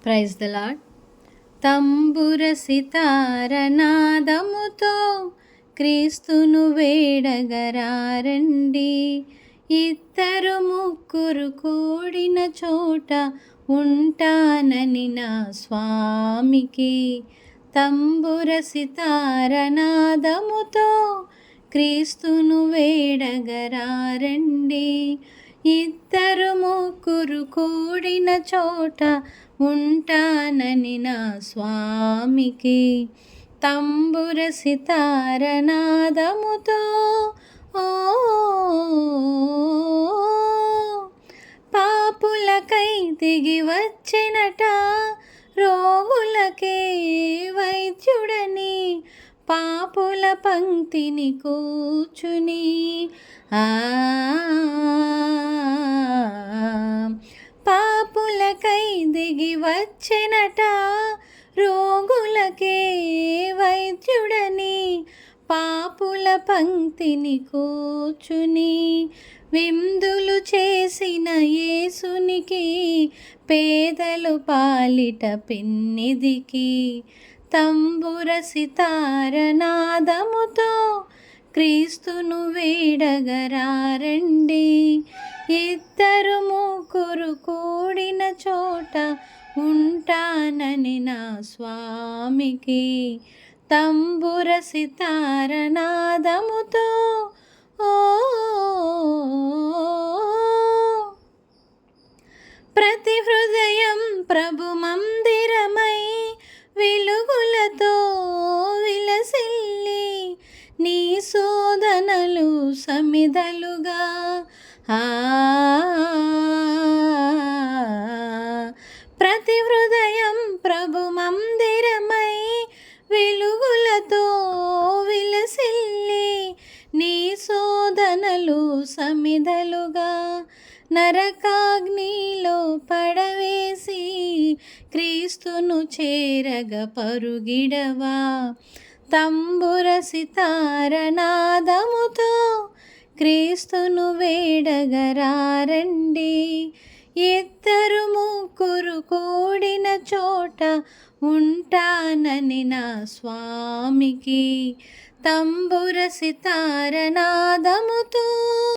Praise the Lord. తంబుర సితారనాదముతో క్రీస్తును వేడగరారండి. ఇద్దరు ముగ్గురు కూడిన చోట ఉంటానని నా స్వామికి. తంబుర సితారనాదముతో క్రీస్తును వేడగరారండి. ఇద్దరు ముగ్గురు కూడిన చోట ఉంటానని నా స్వామికి. తంబుర సితారనాదముతో ఓ పాపులకై దిగి వచ్చినట, రోగులకే వైద్యుడని పాపుల పంక్తిని కూర్చుని పాపులకై దిగి వచ్చినట, రోగులకే వైద్యుడని పాపుల పంక్తిని కూర్చుని విందులు చేసిన యేసునికి పేదలు పాలిట పెన్నిదికి. తంబుర సితారనాదముతో క్రీస్తును వేడగరారండి. ఇద్దరు ముగ్గురు కూడిన చోట ఉంటానని నా స్వామికి. తంబుర సితారనాదముతో ఓ ప్రతి హృదయం ప్రభు మందిరమై వెలుగులతో విలసిల్లి నీ శోధనలు సమిదలుగా ప్రతి హృదయం ప్రభు మందిరమై వెలుగులతో విలసిల్లి నీ శోధనలు సమిదలుగా నరకాగ్నిలో పడవేసి క్రీస్తును చేరగ పరుగిడవా. తంబుర సితారనాదముతో క్రీస్తును వేడగరారండి. ఇద్దరు ముగ్గురు కూడిన చోట ఉంటానని నా స్వామికి. తంబుర సితారనాదముతో